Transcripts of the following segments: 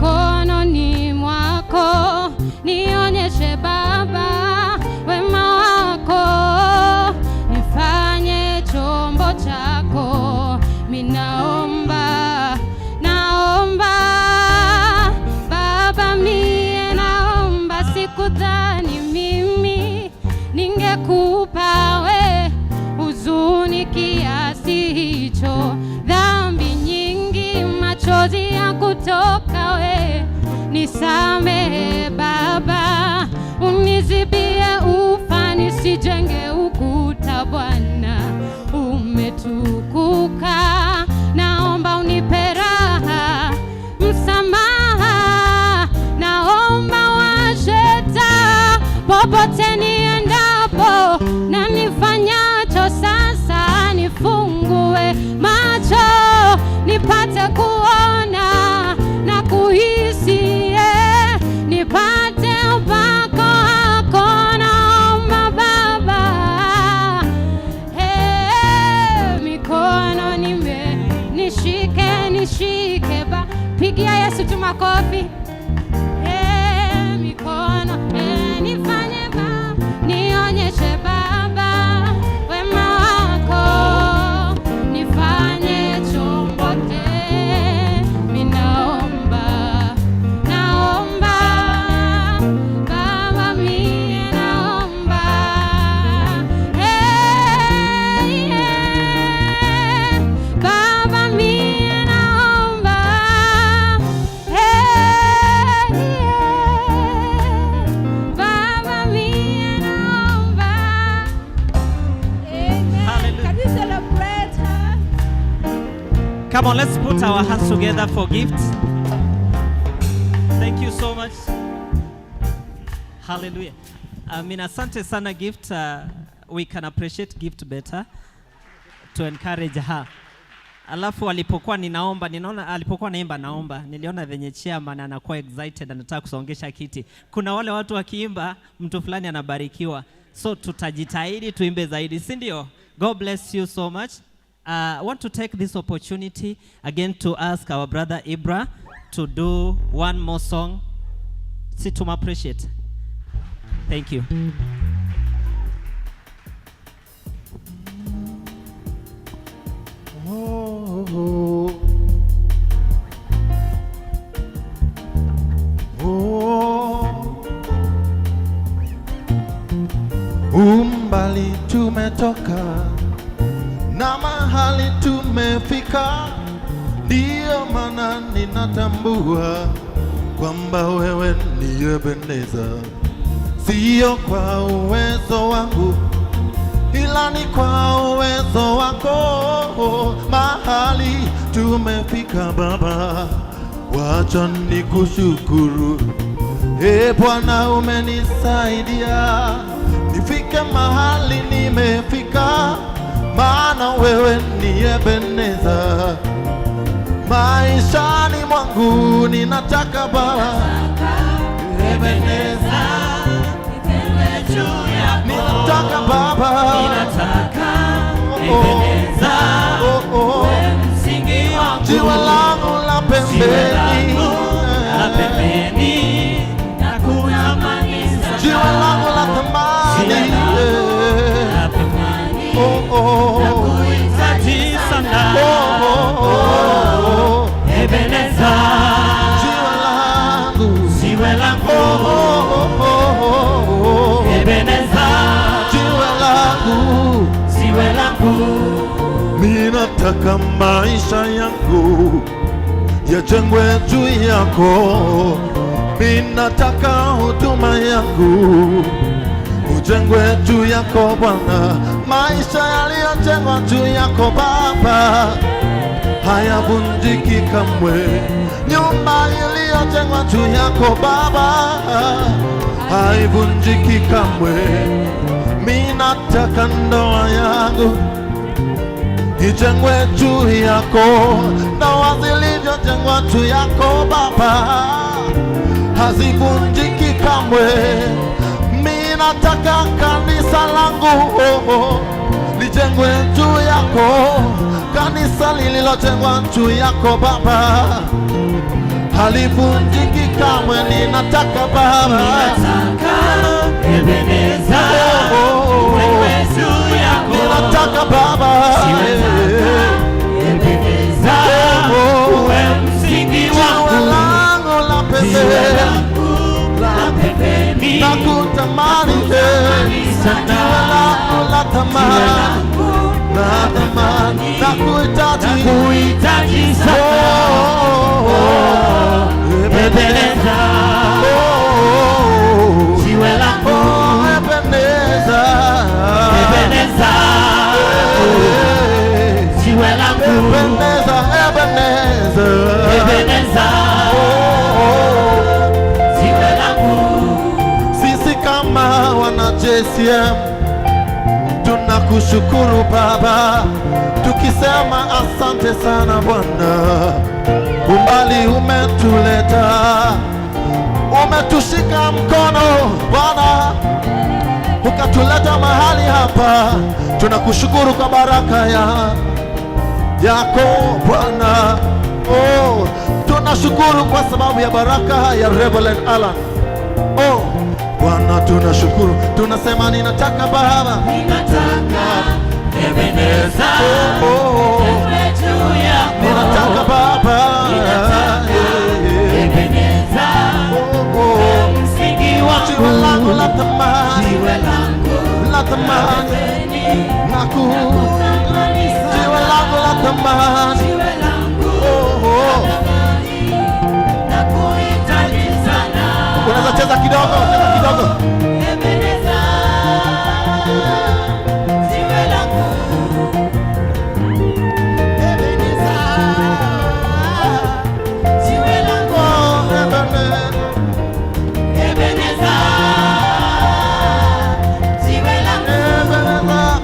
mikononi mwako, nionyeshe Baba wema wako, nifanye chombo chako. Minaomba, naomba Baba, mie naomba, sikudhani mimi ningekupa we huzuni kiasi hicho, dhambi nyingi, machozi ya kutoka we. Nisamehe Baba, unizibie ufa, nisijenge ukuta. Bwana umetukuka, naomba unipe raha, msamaha, naomba washeta popote niendapo na nifanyacho sasa, nifungue macho nipate kuona na kuhisi, nipate upako wako. Naomba Baba, mikono nishike ba, pigia Yesu tu makofi. Mikono nifanye Baba, nionyeshe Baba wema wako, nifanye chombo te. Minaomba, naomba Baba, mie naomba, Baba, mie naomba, Baba, mie naomba. Amen. Can you celebrate her? Come on, let's put our hands together for gifts. Thank you so much. Hallelujah. Asante sana gift. We can appreciate gift better to encourage her. Alafu alipokuwa ninaona alipokuwa naimba naomba, niliona venye chairman anakuwa excited, anataka kusongesha kiti. Kuna wale watu wakiimba mtu fulani anabarikiwa. So tutajitahidi tuimbe zaidi, si ndio? God bless you so much. I want to take this opportunity again to ask our brother Ibra to do one more song. See, to appreciate. Thank you. Umbali tumetoka na mahali tumefika, ndio maana ninatambua kwamba wewe ndiye Ebeneza. Sio kwa uwezo wangu, ila ni kwa uwezo wako. Mahali tumefika Baba, wacha nikushukuru. Bwana, umenisaidia nifike mahali nimefika, maana wewe ni Ebeneza. Maishani mwangu ninataka Baba, Ebeneza, ninataka Baba, Ebeneza, msingi wangu, jiwe langu la pembeni, na kuyamaniza, jiwe langu la thamani, na kuhitaji sana, Ebeneza, jiwe langu, Ebeneza, jiwe langu. Ninataka maisha yangu yajengwe juu yako, ninataka huduma yangu ujengwe juu yako Bwana. Maisha yaliyojengwa juu yako Baba hayavunjiki kamwe. Nyumba iliyojengwa juu yako Baba haivunjiki kamwe. Ninataka ndoa yangu ijengwe juu yako, ndoa zilizojengwa juu yako Baba hazivunjiki kamwe. Ninataka kanisa langu lijengwe juu yako, kanisa lililojengwa juu yako Baba halivunjiki kamwe. Ninataka Baba, Ebeneza, wewe juu yako. ninataka Baba, Ebeneza, uwe msingi wangu. jiwe langu la pembeni, nakutamani sana, jiwe langu la thamani, nakuhitaji sana. Ebeneza, jiwe langu. Ebeneza, Ebeneza, jiwe langu. Ebeneza, Ebeneza, Ebeneza, jiwe langu. sisi kama wana JCM tunakushukuru Baba, tukisema asante sana Bwana. Umbali umetuleta, umetushika mkono Bwana, ukatuleta mahali hapa. Tunakushukuru kwa baraka yako Bwana. Oh, tunashukuru kwa sababu ya baraka ya Reverend Alan. Oh Bwana, tunashukuru, tunasema ninataka Baba, Ninataka Ebeneza, wewe juu yako. ninataka Baba, Ebeneza, msingi jiwe wangu. langu la thamani, Jiwe langu la thamani, nakutamani sana. jiwe langu la thamani. Jiwe langu nakuhitaji sana. Unaweza cheza kidogo, cheza kidogo. Ebeneza, jiwe langu. Ebeneza, jiwe langu. Oh, Ebeneza. Ebeneza, jiwe langu. Ebeneza,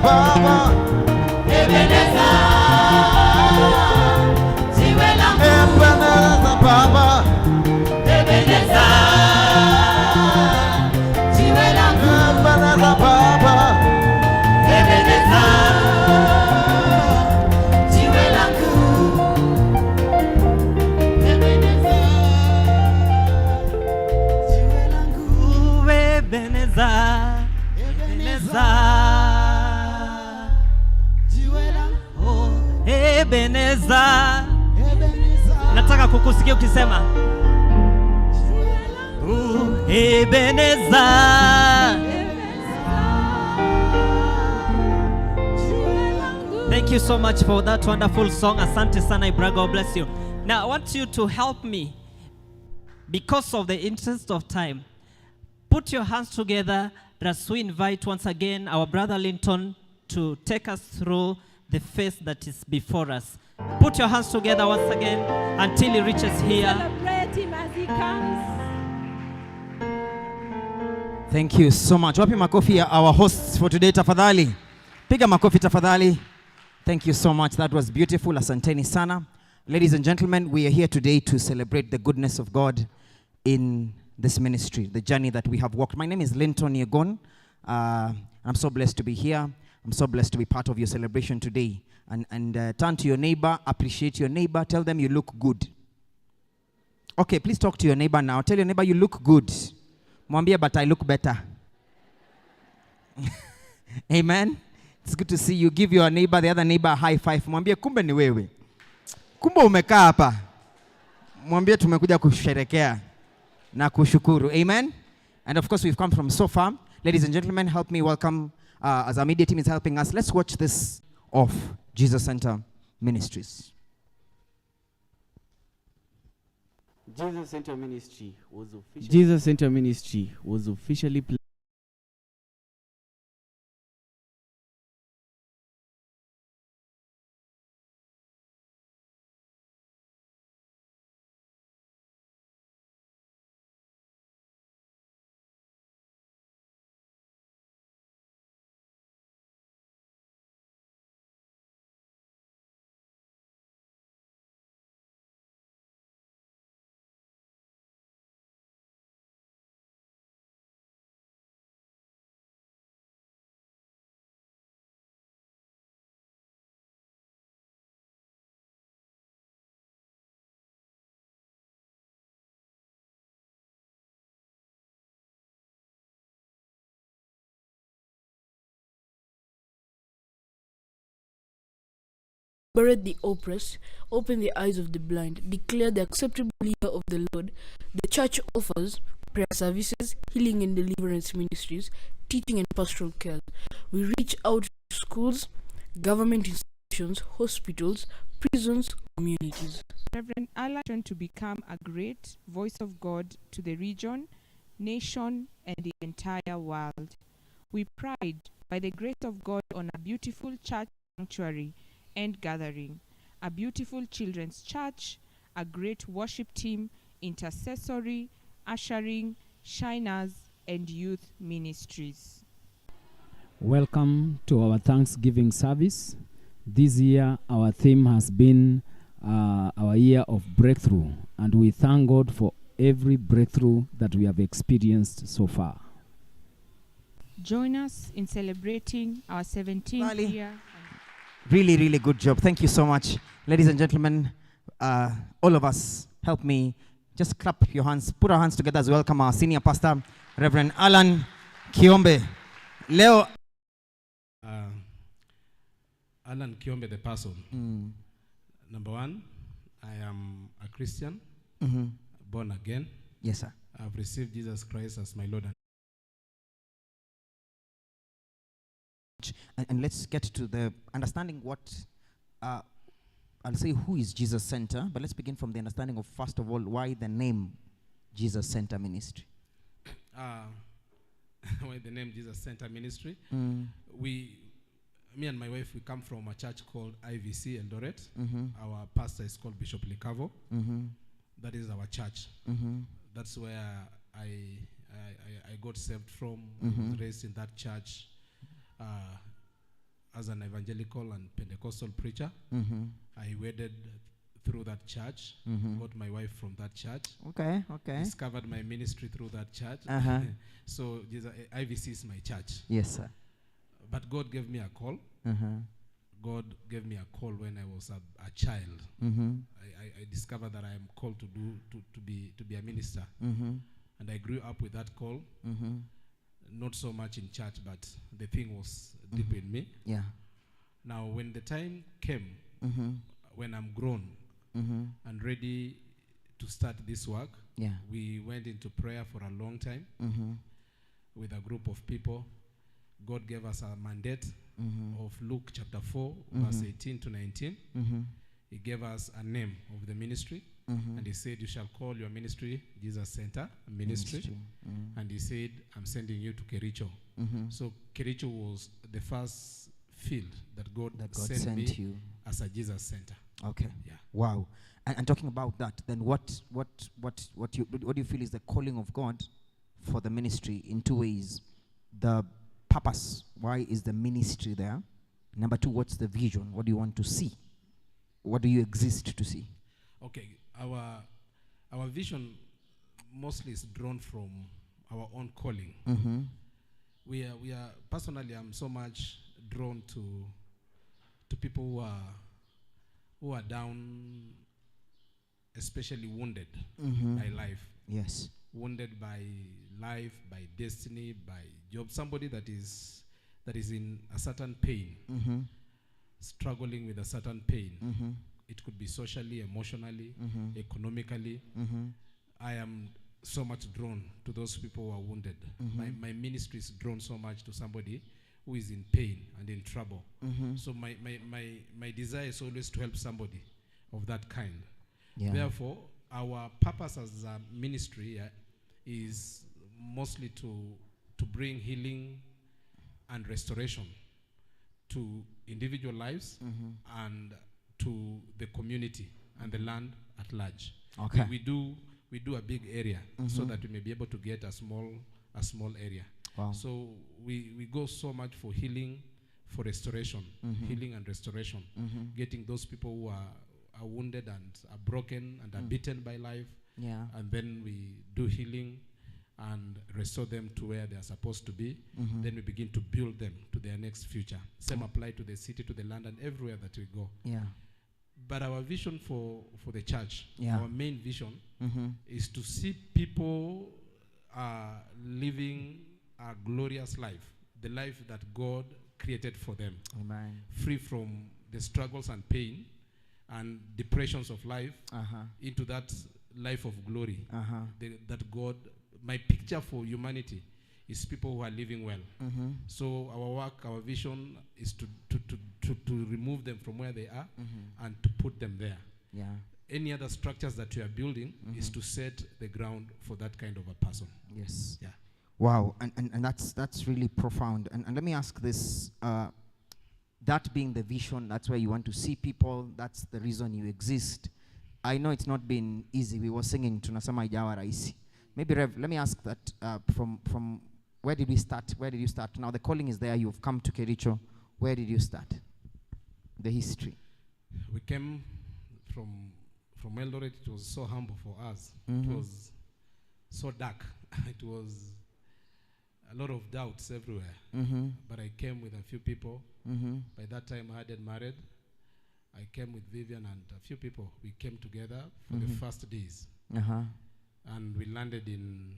Baba, Ebeneza, jiwe langu. Ebeneza, Baba, Ebeneza, jiwe langu. Ebeneza, Baba, Ebeneza, jiwe langu. Ebeneza, jiwe langu. Ebeneza, Ebeneza, jiwe langu. Ebeneza, nataka kukusikia ukisema Ebeneza. Thank you so much for that wonderful song. Asante sana Ibra, God bless you. Now I want you to help me, because of the interest of time. Put your hands together as we invite once again our brother Linton to take us through the face that is before us. Put your hands together once again until he reaches here. Celebrate him as he comes. Thank you so much. Wapi makofi ya our hosts for today tafadhali. Piga makofi tafadhali. Thank you so much. That was beautiful. Asanteni sana. Ladies and gentlemen, we are here today to celebrate the goodness of God in this ministry, the journey that we have walked. My name is Linton Yegon. I'm so blessed to be here. I'm so blessed to be part of your celebration today. And turn to your neighbor, appreciate your neighbor, tell them you look good. Okay, please talk to your neighbor now. Tell your neighbor you look good. Mwambie, but I look better. Amen. It's good to see you. Give your neighbor, the other neighbor, a high five. Mwambie, kumbe ni wewe. Kumbe umekaa hapa. Mwambie tumekuja kusherekea na kushukuru. Amen. And of course, we've come from so far. Ladies and gentlemen, help me welcome, as our media team is helping us. Let's watch this of Jesus Center Ministries. Jesus Center Ministry was officially liberate the oppressed, open the eyes of the blind, declare the acceptable year of the Lord. The church offers prayer services, healing and deliverance ministries, teaching and pastoral care. We reach out to schools, government institutions, hospitals, prisons, communities. Reverend Alan to become a great voice of God to the region, nation, and the entire world. We pride, by the grace of God, on a beautiful church sanctuary and gathering, a beautiful children's church, a great worship team, intercessory, ushering, shiners, and youth ministries. Welcome to our Thanksgiving service. This year, our theme has been our year of breakthrough, and we thank God for every breakthrough that we have experienced so far. Join us in celebrating our 17th Valley. year. Really, really good job. Thank you so much. Ladies and gentlemen, all of us, help me. Just clap your hands. Put our hands together as we welcome our senior pastor, Reverend Alan Kiombe. Leo. Alan Kiombe, the person. Number one, I am a Christian, born again. Yes, sir. I've received Jesus Christ as my Lord. And let's get to the understanding what, I'll say who is Jesus Center, but let's begin from the understanding of, first of all, why the name Jesus Center Ministry. Why the name Jesus Center Ministry? Me and my wife, we come from a church called IVC Eldoret. Our pastor is called Bishop Likavo. That is our church. That's where I got saved from. I was raised in that church as an evangelical and Pentecostal preacher. I wedded through that church, got my wife from that church. Okay. Discovered my ministry through that church. So IVC is my church. Yes, sir. But God gave me a call. God gave me a call when I was a child. I discovered that I am called to be a minister. And I grew up with that call. Not so much in church, but the thing was deep in me. Yeah. Now, when the time came, when I'm grown and ready to start this work, we went into prayer for a long time with a group of people. God gave us a mandate of Luke chapter 4, verse 18 to 19. He gave us a name of the ministry. And he said, you shall call your ministry Jesus Center Ministry. And he said, I'm sending you to Kericho. So Kericho was the first field that God sent me you as a Jesus Center. Okay. Yeah. Wow. And talking about that, then what do you feel is the calling of God for the ministry in two ways? The purpose, why is the ministry there? Number two, what's the vision? What do you want to see? What do you exist to see? Okay, our vision mostly is drawn from our own calling. We are personally, I'm so much drawn to people who are down, especially wounded by life. Yes. Wounded by life, by destiny, by job. Somebody that is in a certain pain, struggling with a certain pain. It could be socially, emotionally, economically. I am so much drawn to those people who are wounded. My ministry is drawn so much to somebody who is in pain and in trouble. So my desire is always to help somebody of that kind. Therefore, our purpose as a ministry is mostly to bring healing and restoration to individual lives and to the community and the land at large. Okay. We do a big area so that we may be able to get a small area. Wow. So we go so much for healing, for restoration, healing and restoration, getting those people who are wounded and are broken and are beaten by life. Yeah. And then we do healing and restore them to where they are supposed to be. Then we begin to build them to their next future. Same apply to the city, to the land, and everywhere that we go. Yeah. But our vision for the church, Yeah. our main vision, is to see people living a glorious life, the life that God created for them, Amen. free from the struggles and pain and depressions of life into that life of glory. That God, my picture for humanity is people who are living well. So our work, our vision is to remove them from where they are and to put them there. Yeah. Any other structures that we are building is to set the ground for that kind of a person. Yes. Yeah. Wow, and that's really profound. And let me ask this, that being the vision, that's where you want to see people, that's the reason you exist. I know it's not been easy. We were singing tunasema ijawa rahisi. Maybe Rev, let me ask that from where did we start? Where did you start? Now the calling is there, you've come to Kericho. Where did you start? The history. We came from Eldoret. It was so humble for us. It was so dark. It was a lot of doubts everywhere. But I came with a few people. By that time I hadn't married. I came with Vivian and a few people. We came together for the first days. And we landed in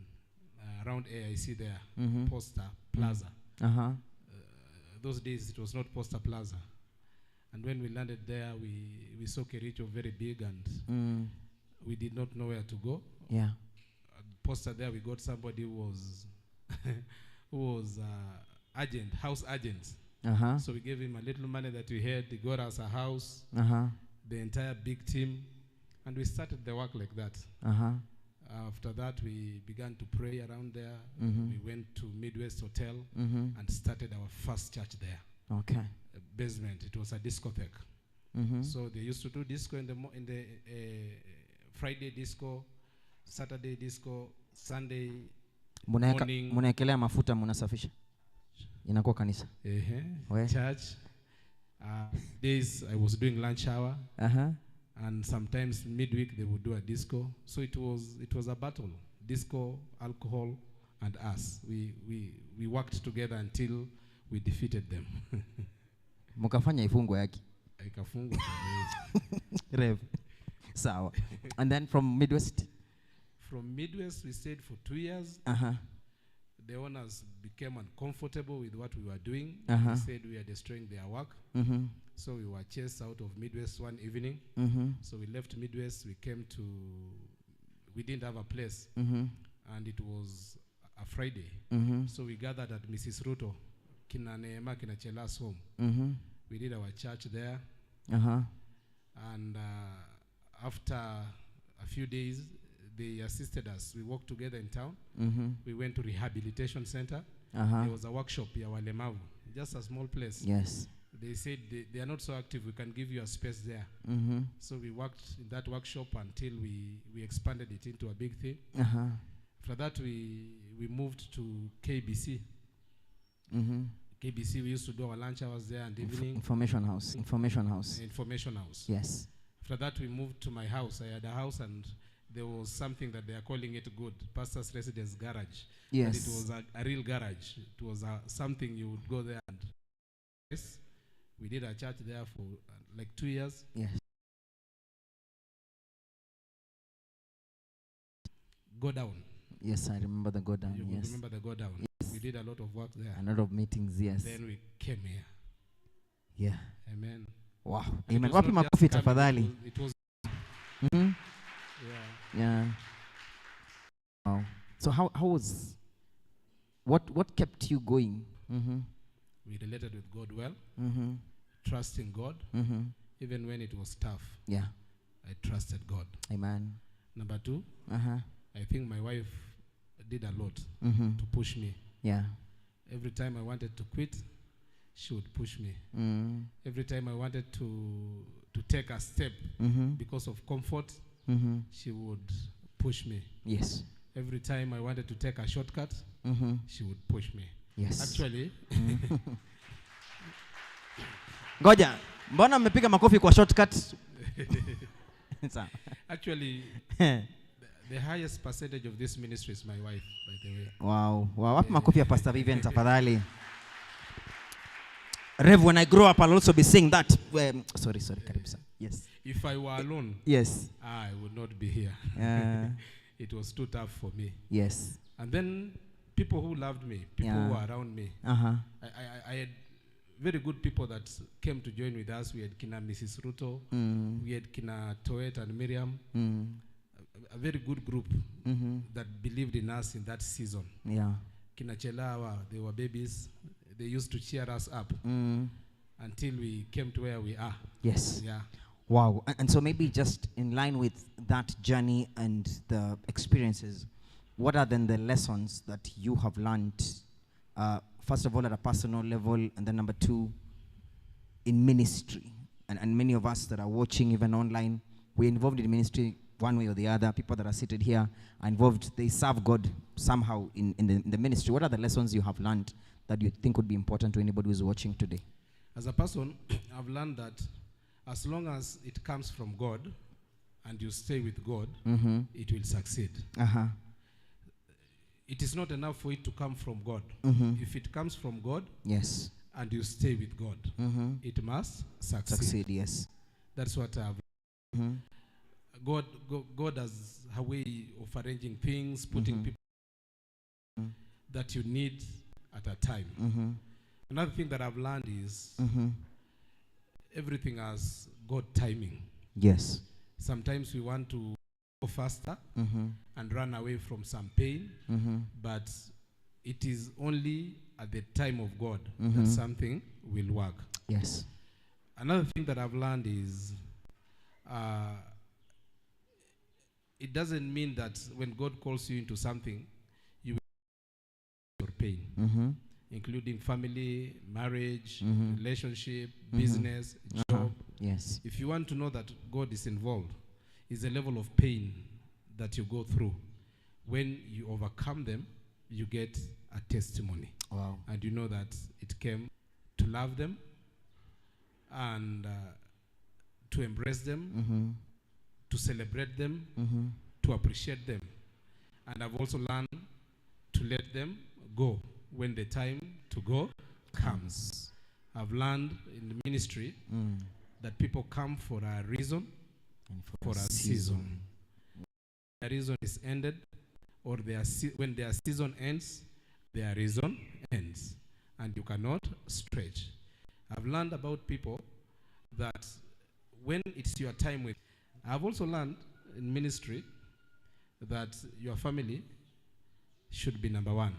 around AIC there, Posta Plaza. Those days it was not Posta Plaza. And when we landed there, we saw Kericho very big, and we did not know where to go. Yeah. Posta there, we got somebody who was house agent. So we gave him a little money that we had. He got us a house, the entire big team, and we started the work like that. After that, we began to pray around there. We went to Midwest Hotel and started our first church there. Okay. Basement. It was a discotheque. So they used to do disco in the Friday disco, Saturday disco, Sunday morning. Munaekelea mafuta munasafisha. Inakuwa kanisa. Church. Days I was doing lunch hour. And sometimes midweek they would do a disco. So it was a battle. Disco, alcohol, and us. We worked together until we defeated them. Mukafanya ifungwa yake. Ikafungwa. Rev. Sawa. And then from Midwest? From Midwest we stayed for 2 years. The owners became uncomfortable with what we were doing. They said we are destroying their work. So we were chased out of Midwest one evening. So we left Midwest. We didn't have a place. And it was a Friday. So we gathered at Mrs. Ruto, Kina Neema, Kina Chela's home. We did our church there. And after a few days, they assisted us. We walked together in town. We went to rehabilitation center. There was a workshop, Walemavu, just a small place. Yes. They said they are not so active. We can give you a space there. So we worked in that workshop until we expanded it into a big thing. After that, we moved to KBC. KBC, we used to do our lunch hours there and evening. Information house. Yes. After that, we moved to my house. I had a house, and there was something that they are calling it good, pastor's residence garage. Yes. And it was a real garage. It was something you would go there and we did a church there for like 2 years. Yes. Go down. Yes, I remember the go down. You yes. remember the go down. Yes. We did a lot of work there. A lot of meetings, yes. Then we came here. Yeah. Amen. Wow. And Amen. it was Wapi not makofi just coming, tafadhali. It was Yeah. Wow. So how was, what kept you going? We related with God well. Trusting God. Even when it was tough. Yeah. I trusted God. Amen. Number 2, I think my wife did a lot to push me. Yeah. Every time I wanted to quit, she would push me. Every time I wanted to take a step because of comfort, she would push me. Yes. Every time I wanted to take a shortcut, she would push me. Yes. Actually, Ngoja, mbona mmepiga makofi kwa shortcut? actually, the highest percentage of this ministry is my wife, by the way. Wow. Wow. Wapi makofi ya Pastor Vivian tafadhali? Rev, when I grow up, I'll also be saying that. Sorry, karibu sana. Yes. If I were alone, yes, I would not be here. It was too tough for me. Yes. And then people who loved me, people who were around me. I had very good people that came to join with us. We had Kina Mrs. Ruto, we had Kina Toet and Miriam, a very good group that believed in us in that season. Yeah. Kina Chelawa, they were babies. They used to cheer us up until we came to where we are. Yes. Yeah. Wow. And so maybe just in line with that journey and the experiences, what are then the lessons that you have learned, first of all, at a personal level, and then number two, in ministry? And many of us that are watching, even online, we're involved in ministry one way or the other. People that are seated here are involved. They serve God somehow in the ministry. What are the lessons you have learned that you think would be important to anybody who's watching today? As a person, I've learned that as long as it comes from God and you stay with God, it will succeed. It is not enough for it to come from God. If it comes from God, yes, and you stay with God, it must succeed. Yes. That's what I've God has a way of arranging things, putting people that you need at a time. Another thing that I've learned is everything has God timing. Yes. Sometimes we want to go faster and run away from some pain, but it is only at the time of God that something will work. Yes. Another thing that I've learned is it doesn't mean that when God calls you into something, you will your pain, including family, marriage, relationship, business, job. Yes. If you want to know that God is involved, it's a level of pain that you go through. When you overcome them, you get a testimony. Wow. And you know that it came to love them and to embrace them, to celebrate them, to appreciate them. And I've also learned to let them go when the time to go comes. I've learned in the ministry that people come for a reason and for a season. Their reason is ended, or when their season ends, their reason ends. And you cannot stretch. I've learned about people that when it's your time with, I've also learned in ministry that your family should be number one.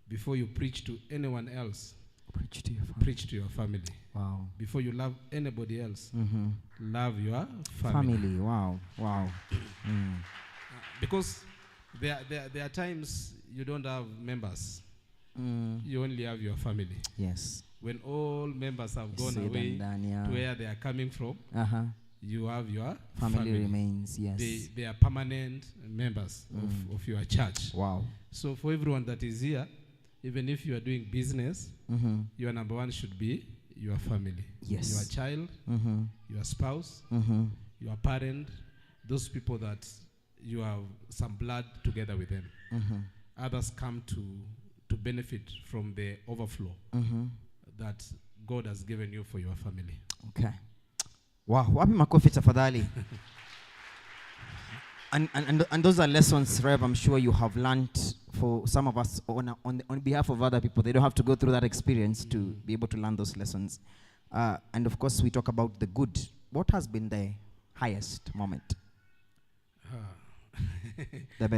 Before you preach to anyone else, preach to your family. Preach to your family. Wow. Before you love anybody else, love your family. Wow. Wow. Because there are times you don't have members. You only have your family. Yes. When all members have gone away to where they are coming from, you have your family remains. Yes. They are permanent members of your church. Wow. So for everyone that is here, even if you are doing business, your number one should be your family. Yes. Your child, your spouse, your parent, those people that you have some blood together with them. Others come to benefit from the overflow that God has given you for your family. Okay. Wow. Wapi makofi tafadhali. And those are lessons, Rev, I'm sure you have learned for some of us on behalf of other people. They don't have to go through that experience to be able to learn those lessons. And of course, we talk about the good. What has been the highest moment? The